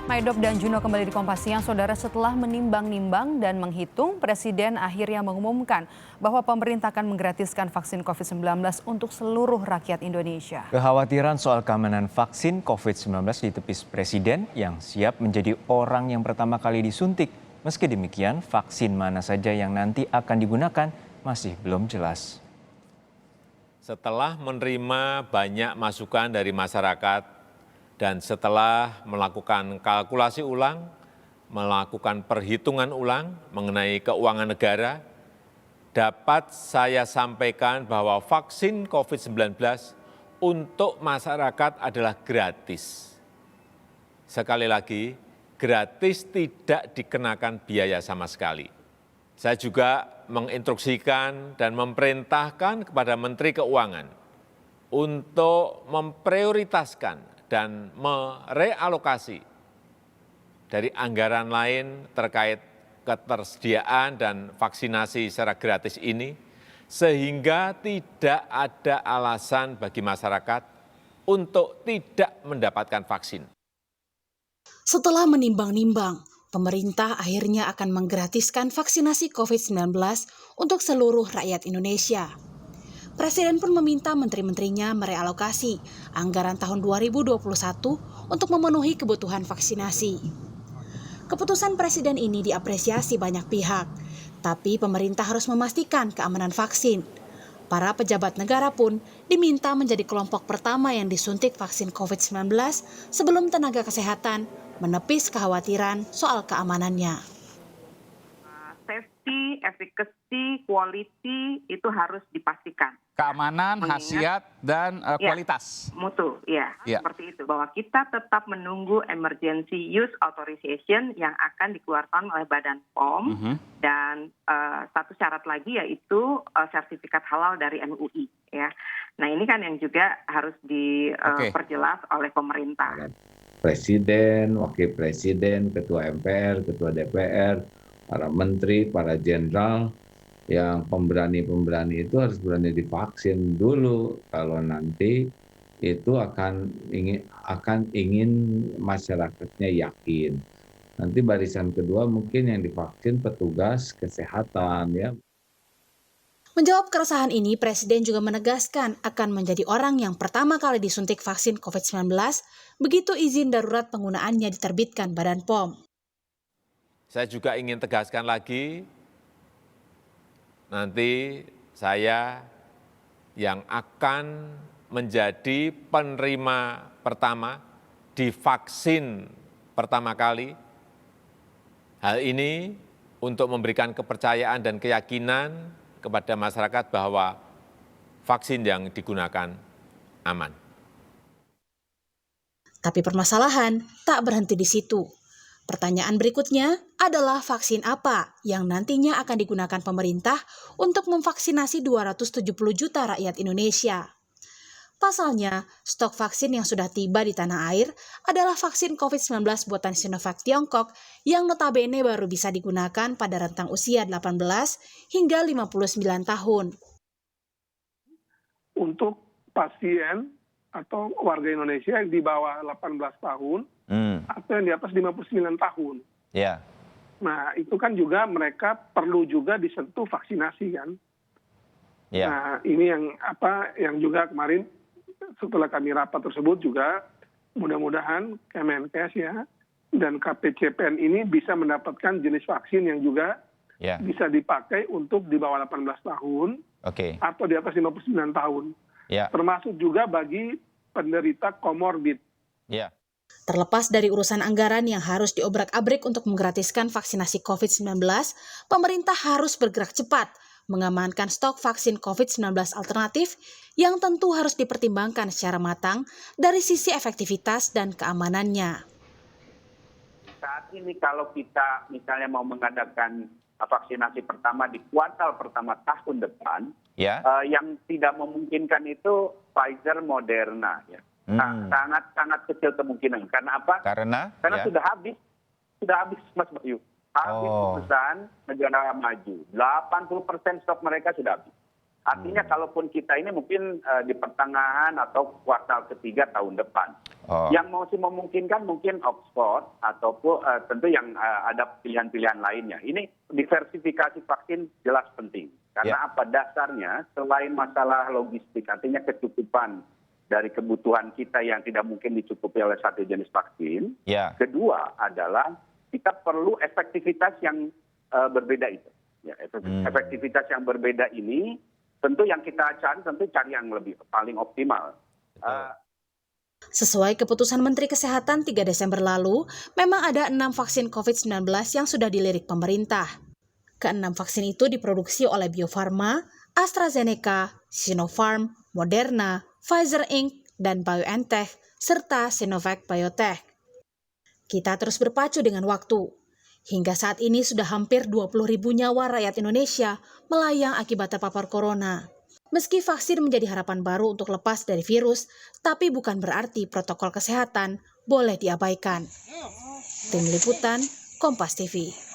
Maidop dan Juno kembali di Kompas Siang, Saudara. Setelah menimbang-nimbang dan menghitung, Presiden akhirnya mengumumkan bahwa pemerintah akan menggratiskan vaksin COVID-19 untuk seluruh rakyat Indonesia. Kekhawatiran soal keamanan vaksin COVID-19 ditepis Presiden yang siap menjadi orang yang pertama kali disuntik. Meski demikian, vaksin mana saja yang nanti akan digunakan masih belum jelas. Setelah menerima banyak masukan dari masyarakat, dan setelah melakukan kalkulasi ulang, melakukan perhitungan ulang mengenai keuangan negara, dapat saya sampaikan bahwa vaksin COVID-19 untuk masyarakat adalah gratis. Sekali lagi, gratis, tidak dikenakan biaya sama sekali. Saya juga menginstruksikan dan memerintahkan kepada Menteri Keuangan untuk memprioritaskan dan merealokasi dari anggaran lain terkait ketersediaan dan vaksinasi secara gratis ini, sehingga tidak ada alasan bagi masyarakat untuk tidak mendapatkan vaksin. Setelah menimbang-nimbang, pemerintah akhirnya akan menggratiskan vaksinasi COVID-19 untuk seluruh rakyat Indonesia. Presiden pun meminta menteri-menterinya merealokasi anggaran tahun 2021 untuk memenuhi kebutuhan vaksinasi. Keputusan Presiden ini diapresiasi banyak pihak, tapi pemerintah harus memastikan keamanan vaksin. Para pejabat negara pun diminta menjadi kelompok pertama yang disuntik vaksin COVID-19 sebelum tenaga kesehatan menepis kekhawatiran soal keamanannya. Safety, efficacy, quality itu harus dipastikan. Keamanan, khasiat, dan kualitas. Mutu, seperti itu. Bahwa kita tetap menunggu emergency use authorization yang akan dikeluarkan oleh Badan POM. Dan satu syarat lagi yaitu sertifikat halal dari MUI. Ya. Nah ini kan yang juga harus diperjelas oleh pemerintah. Presiden, Wakil Presiden, Ketua MPR, Ketua DPR, para menteri, para jenderal, yang pemberani-pemberani itu harus berani divaksin dulu. Kalau nanti itu akan ingin masyarakatnya yakin. Nanti barisan kedua mungkin yang divaksin petugas kesehatan ya. Menjawab keresahan ini, Presiden juga menegaskan akan menjadi orang yang pertama kali disuntik vaksin COVID-19 begitu izin darurat penggunaannya diterbitkan Badan POM. Saya juga ingin tegaskan lagi, nanti saya yang akan menjadi penerima pertama di vaksin pertama kali. Hal ini untuk memberikan kepercayaan dan keyakinan kepada masyarakat bahwa vaksin yang digunakan aman. Tapi permasalahan tak berhenti di situ. Pertanyaan berikutnya adalah vaksin apa yang nantinya akan digunakan pemerintah untuk memvaksinasi 270 juta rakyat Indonesia. Pasalnya, stok vaksin yang sudah tiba di tanah air adalah vaksin COVID-19 buatan Sinovac Tiongkok yang notabene baru bisa digunakan pada rentang usia 18 hingga 59 tahun. Untuk pasien atau warga Indonesia yang di bawah 18 tahun atau yang di atas 59 tahun. Ya. Nah, itu kan juga mereka perlu juga disentuh vaksinasi kan. Ya. Nah, ini yang juga kemarin setelah kami rapat tersebut juga mudah-mudahan Kemenkes ya dan KPCPN ini bisa mendapatkan jenis vaksin yang juga bisa dipakai untuk di bawah 18 tahun atau di atas 59 tahun. Termasuk juga bagi penderita komorbid. Terlepas dari urusan anggaran yang harus diobrak-abrik untuk menggratiskan vaksinasi COVID-19, pemerintah harus bergerak cepat mengamankan stok vaksin COVID-19 alternatif yang tentu harus dipertimbangkan secara matang dari sisi efektivitas dan keamanannya. Saat ini kalau kita misalnya mau mengadakan vaksinasi pertama di kuartal pertama tahun depan, yang tidak memungkinkan itu Pfizer, Moderna. Ya. Sangat kecil kemungkinan. Karena apa? Karena sudah habis Mas Bayu. Habis pesan negara maju. 80% stok mereka sudah habis. Artinya kalaupun kita ini mungkin di pertengahan atau kuartal ketiga tahun depan. Yang masih memungkinkan mungkin Oxford ataupun tentu yang ada pilihan-pilihan lainnya. Ini diversifikasi vaksin jelas penting. Karena apa dasarnya selain masalah logistik, artinya kecukupan dari kebutuhan kita yang tidak mungkin dicukupi oleh satu jenis vaksin. Kedua adalah kita perlu efektivitas yang berbeda itu. Ya, efektivitas yang berbeda ini tentu yang kita cari yang lebih paling optimal. Sesuai keputusan Menteri Kesehatan 3 Desember lalu, memang ada 6 vaksin COVID-19 yang sudah dilirik pemerintah. Ke-6 vaksin itu diproduksi oleh Bio Farma, AstraZeneca, Sinopharm, Moderna, Pfizer Inc., dan BioNTech, serta Sinovac Biotech. Kita terus berpacu dengan waktu. Hingga saat ini sudah hampir 20.000 nyawa rakyat Indonesia melayang akibat terpapar corona. Meski vaksin menjadi harapan baru untuk lepas dari virus, tapi bukan berarti protokol kesehatan boleh diabaikan. Tim Liputan, Kompas TV.